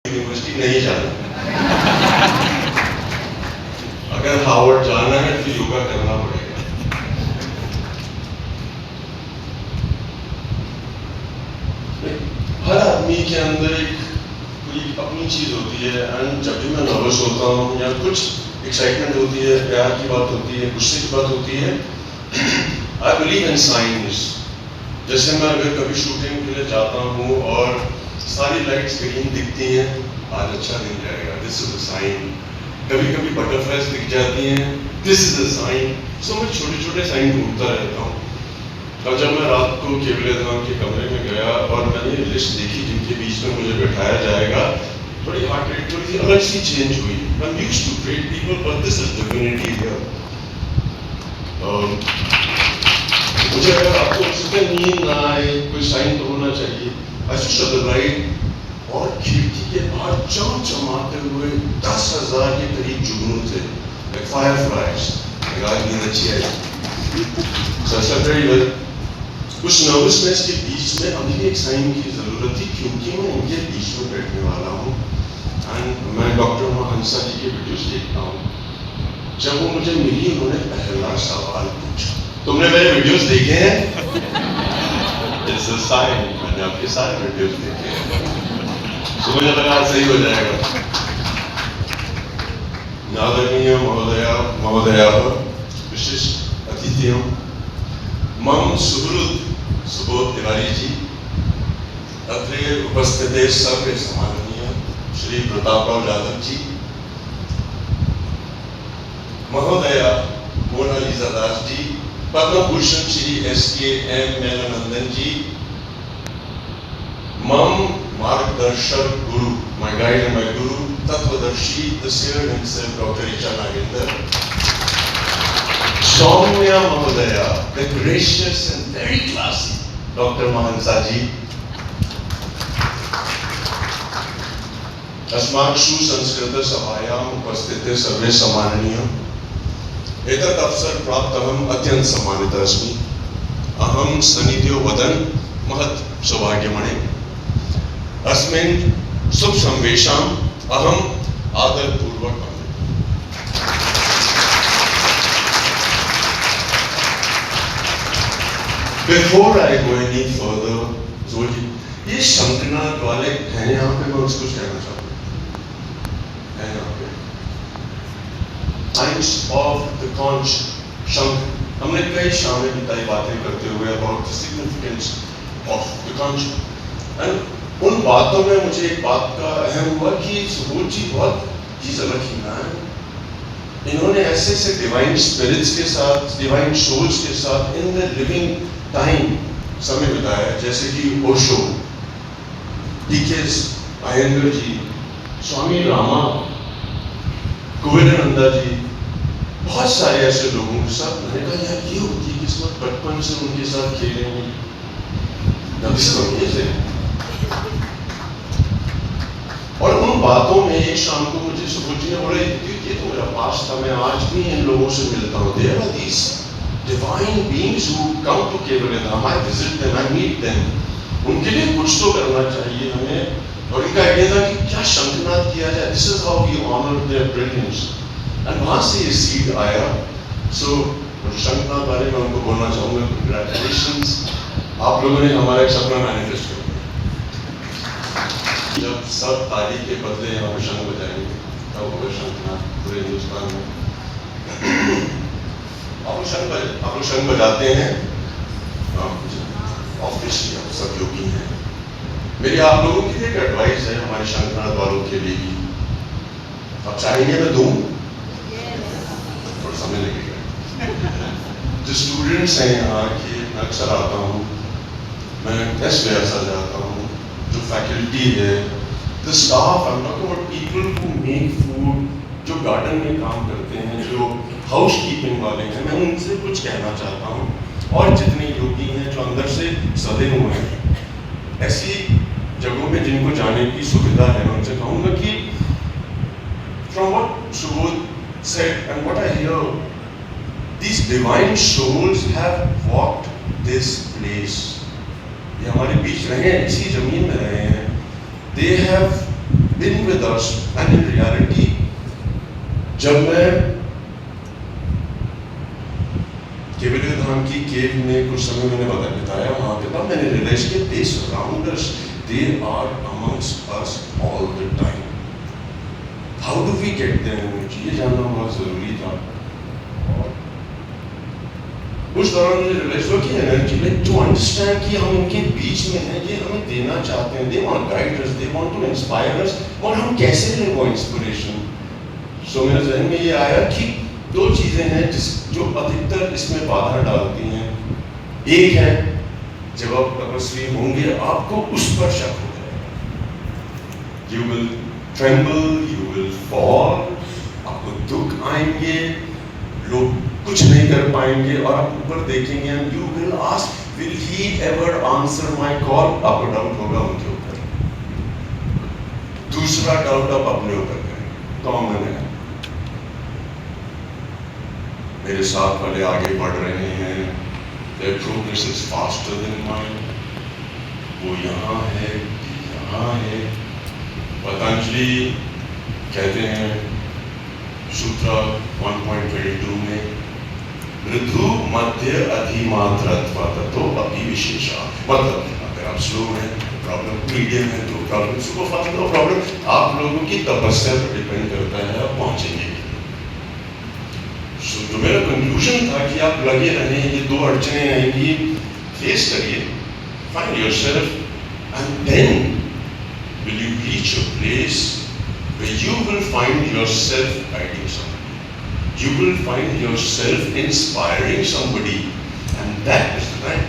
University नहीं जाना। अगर हार्वर्ड जाना है तो योगा करना पड़ेगा। हर आदमी के अंदर एक कोई अपनी चीज होती है, एंड जब भी मैं नर्वस होता हूँ या कुछ एक्साइटमेंट होती है, प्यार की बात होती है, गुस्से की बात होती है, आई बिलीव इन साइंस। जैसे मैं अगर कभी शूटिंग के लिए जाता हूँ और सारी लाइट्स ग्रीन दिखती हैं, आज अच्छा दिन जाएगा, दिस इज अ साइन। कभी कभी बटरफ्लाइज दिख जाती हैं, दिस इज अ साइन। सो मैं छोटे छोटे साइन ढूंढता रहता हूँ। और जब मैं रात को केवल धाम के कमरे में गया और मैंने लिस्ट देखी जिनके बीच में मुझे बैठाया जाएगा, थोड़ी हार्ट रेट थोड़ी सी अलग सी चेंज हुई। I am used to great people but this is divinity here. मुझे अगर आपको उसमें नींद ना आए, कोई साइन तो होना चाहिए। ऐसे शब्द लाइट और खिड़की के बाहर चमचमाते हुए 10,000 के करीब जुगनू थे, like fireflies। आज नींद अच्छी आई। उस नर्वसनेस के बीच में अभी एक साइन की जरूरत थी, क्योंकि मैं इनके बीच में बैठने वाला हूँ। एंड मैं डॉक्टर हंसा जी के वीडियोस देखता हूँ। जब वो मुझे मिली, उन्होंने पहला सवाल पूछा, तुमने मेरे वीडियोस देखे हैं? It's a sign, मैंने आपके सारे वीडियोस देखे हैं। तो मुझे लगा सही हो जाएगा। आदरणीय महोदयाः, विशिष्ट अतिथियों, मम सुहृद सुबोध तिवारी जी, अत्रे उपस्थिते सर्वे सम्माननीय श्री प्रतापराव यादव जी, महोदया मोनालिसा दास जी, पद्म भूषण श्री SKM मेलानंदन जी, मम मार्गदर्शक गुरु, my guide and my guru, तत्वदर्शी, the seer himself, Dr. Richa Nagendra, Soumya Mahodaya, the gracious and very classy Dr. Mahansa ji, अस्माक्षु Sanskrit सभायां उपस्थिते सर्वे सम्माननीय, एतत् अवसर प्राप्तहम् अत्यंत सम्मानितः अस्मि। अहं सनिध्यो वदन् महत् सौभाग्यमणि अस्मिन् शुभ संवेशाम् अहम् आदरपूर्वक Before I go any further, Joji, ये शंखनाद वाले हैं यहाँ पे, मैं उसको कहना चाहता हूँ, है यहाँ पे Science of the conch, शंख। हमने कई शामें बिताई बातें करते हुए about the significance of the conch, and उन बातों में मुझे एक बात का अहम हुआ कि सुबोध जी बहुत चीज अलग ही ना है। इन्होंने ऐसे ऐसे डिवाइन स्पिरिट्स के साथ, डिवाइन सोल्स के साथ इन द लिविंग टाइम समय बिताया, जैसे कि ओशो, DK अयंगर जी, स्वामी रामा, गोविंदानंदा जी, बहुत सारे ऐसे लोगों के साथ मैंने कहा यार ये होती किस्मत, बचपन से उनके साथ खेले हैं। और उन बातों में एक शाम को मुझे सुबोध जी ने बोला, ये तो मेरा पास था, मैं आज भी इन लोगों से मिलता हूँ। There are these divine beings who come to केवलधाम, I visit them, I meet them। उनके लिए कुछ तो करना चाहिए हमें। और इनका आइडिया था कि क्या शंखनाद किया जाए, this is how we honor their brilliance। and वहाँ से ये सीड आया। So शंखनाद बारे में उनको बोलना चाहूँगा, congratulations, आप लोगों ने हमारा एक सपना मैनिफेस्ट कर दिया। जब सब ताली के बदले यहाँ पे शंख बजाएंगे, तब होगा शंखनाद पूरे हिंदुस्तान में। आप लोग शंख बजाते हैं, ऑब्वियसली आप सब योगी हैं। मेरी आप लोगों के लिए एक एडवाइस है, हमारे शंखनाद वालों के लिए भी। आप चाहेंगे मैं दूं? थोड़ा समय लगेगा। जो स्टूडेंट्स हैं यहाँ के, मैं अक्सर आता हूँ, मैं टेस्ट ऐसा जाता हूँ, जो फैकल्टी है, the staff, I'm talking about people who make food, जो गार्डन में काम करते हैं, जो हाउस कीपिंग वाले हैं, मैं उनसे कुछ कहना चाहता हूँ। और जितने योगी हैं जो अंदर से सदे हुए हैं, ऐसी जगहों में जिनको जाने की सुविधा है, मैं उनसे कहूँगा कि from what Subodh said and what I hear, these divine souls have walked this place। ये हमारे बीच रहे हैं, इसी जमीन में रहे हैं। They have been with us, and in reality, जब मैं केवलिया धाम की केव में कुछ समय मैंने बिताया वहाँ पे, तब मैंने रियलाइज किया they surround us, they are amongst us all the time. How do we get them? ये जानना बहुत जरूरी था। उस दौरान मुझे रियलाइज हुआ कि एनर्जी में टू अंडरस्टैंड कि हम उनके बीच में हैं, ये हमें देना चाहते हैं, they want to guide us, they want to inspire us, और हम कैसे लें वो इंस्पिरेशन। सो मेरे जहन में ये आया कि दो चीजें हैं जो अधिकतर इसमें बाधा डालती हैं। एक है जब आप तपस्वी होंगे आपको उस पर शक हो जाएगा, you will tremble, you will fall, आपको दुख आएंगे, लोग कुछ नहीं कर पाएंगे और आप ऊपर देखेंगे and you will ask, will he ever answer my call? आपको डाउट होगा उनके ऊपर। दूसरा डाउट आप अपने ऊपर करेंगे, कॉमन है। मेरे साथ वाले आगे बढ़ रहे हैं, their progress is faster than mine, वो यहाँ है, यहाँ है। पतंजलि कहते हैं सूत्र 1.22 में मृदु मध्य अधिमात्रत्व ततो अपि विशेषा, मतलब अगर आप स्लो हैं प्रॉब्लम, मीडियम है तो problem, super fast no problem. आप लोगों की तपस्या पर डिपेंड करता है आप पहुंचेंगे। तो मेरा कंक्लूजन था कि आप लगे रहें, ये दो अड़चने आएंगी, फेस करिए, find yourself and then will you reach a place where you will find yourself guiding somebody, you will find yourself inspiring somebody, and that is the time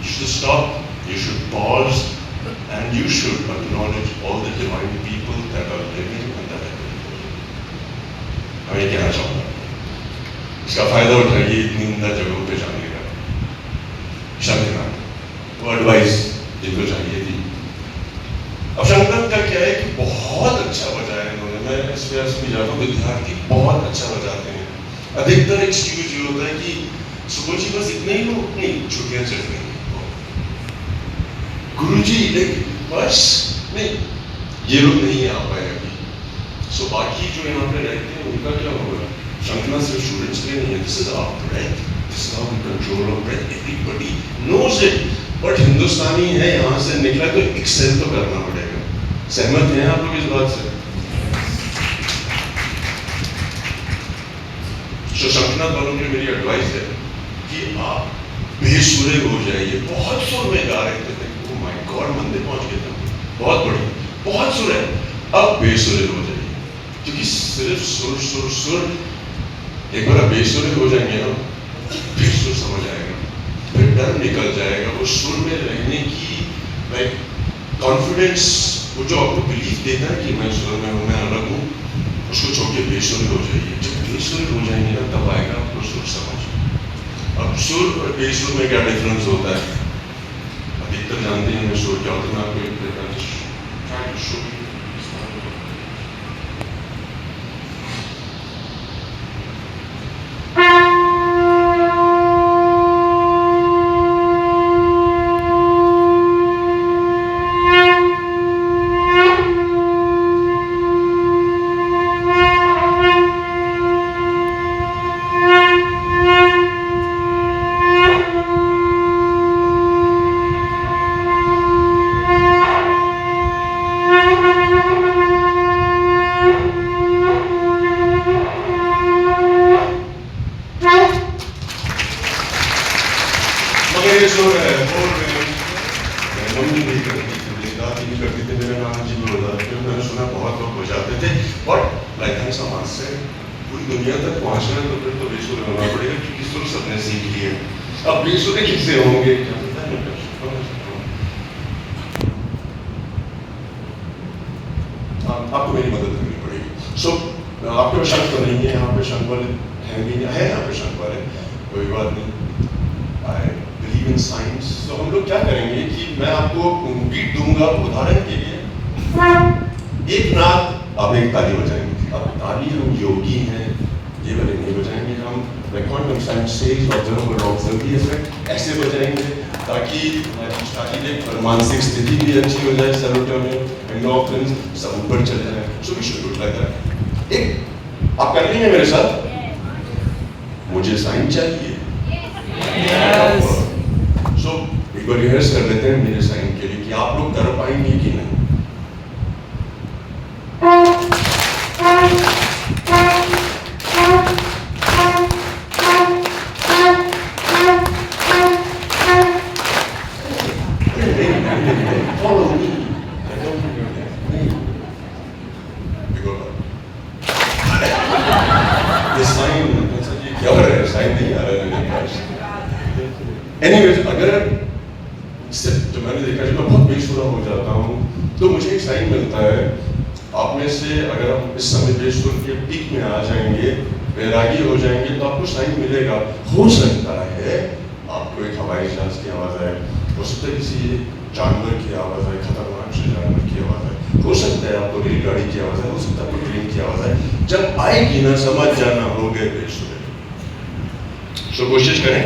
you should stop, you should pause, and you should acknowledge all the divine people that are living and that are living. मैं कहना चाहूँगा इसका फायदा उठाइए, इतनी उम्दा जगहों पे जाने का, शांतिनाथ वो एडवाइस जिनको चाहिए थी। अब शंकर का क्या है कि बहुत अच्छा बजाया इन्होंने, मैं इस व्यास में जाता हूँ, विद्यार्थी बहुत अच्छा बजाते हैं। अधिकतर एक्सक्यूज ये होता है कि सुबह जी बस इतने ही लोग नहीं, छुट्टियां चल रही हैं, गुरुजी बस नहीं, ये लोग नहीं आ पाए अभी। सो बाकी जो यहाँ पे रहते हैं उनका क्या होगा? शंकना सिर्फ स्टूडेंट्स के नहीं है, this is our breath, this is how we control our breath, everybody knows it, but Hindustani है यहाँ से निकला तो एक्सेल तो करना पड़ेगा। सहमत हैं आप लोग इस बात से? तो शंकनाथ वालों की मेरी एडवाइस है कि आप बेसुरे हो जाइए। बहुत सुर में गा रहे थे, ओह माय गॉड, मंदिर पहुंच गए थे, बहुत बड़ी, बहुत सुर है, अब बेसुरे हो जाइए, क्योंकि सिर्फ सुर सुर सुर, एक बार बेसुरे हो जाएंगे ना, फिर सुर समझ आएगा, फिर डर निकल जाएगा, वो सुर में रहने की लाइक कॉन्फिडेंस, वो जो आपको बिलीफ देता है कि मैं सुर में हूँ, मैं अलग हूँ, उसको छोड़ के बेसुरे हो जाइए। जब बेसुरे हो जाएंगे ना तब आएगा आपको सुर समझ। अब सुर और बेसुर में क्या डिफरेंस होता है? अधिकतर जानते हैं मैं सुर क्या होता है, मैं आपको एक पूरी दुनिया तक पहुंचना है तो फिर तो बेसुरे होना पड़ेगा, क्योंकि सुर सबने सीख लिए। अब बेसुरे किससे होंगे? आपको मेरी मदद करनी पड़ेगी। सो आपके पास शंख तो नहीं है, यहाँ पे शंख वाले हैं भी नहीं है, यहाँ पे शंख वाले, कोई बात नहीं। I believe in science. तो हम लोग क्या करेंगे कि मैं आपको बीट दूंगा, उदाहरण के लिए एक नाद आप एक ताली बजाएंगे। अब ताली हम योगी हैं, ये वाले नहीं बजाएंगे, हम क्वांटम साइंस से ऑब्जर्व इफेक्ट ऐसे बजाएंगे। ताकि हमारी शारीरिक और मानसिक स्थिति भी अच्छी हो जाए, सेरोटोनिन, एंडोर्फिन सब ऊपर चले जाए। So we should do like that. एक आप कर लेंगे मेरे साथ? मुझे साइन चाहिए। सो एक बार रिहर्स कर लेते हैं मेरे साइन के लिए कि आप लोग कर पाएंगे कि नहीं। Follow me. I don't know your name. ये साइन क्या हो रहा है? साइन नहीं आ रहा है मेरे पास। Anyways, अगर जो मैंने देखा, जब मैं बहुत बेसुरा हो जाता हूँ तो मुझे एक साइन मिलता है। आप में से अगर हम इस समय बेसुर के पीक में आ जाएंगे, वैरागी हो जाएंगे, तो आपको साइन मिलेगा। हो सकता है आपको एक हवाई जहाज की आवाज़ आए, हो सकता है किसी जानवर की आवाज़ आए, खतरनाक से जानवर की आवाज़ आए, हो सकता है आपको रेलगाड़ी की आवाज़ आए, हो सकता है आपको ट्रेन की आवाज़ आए। जब आएगी ना, समझ जाना हो गए बेसुरे। सो कोशिश करें।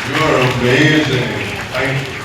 You are amazing. Thank you.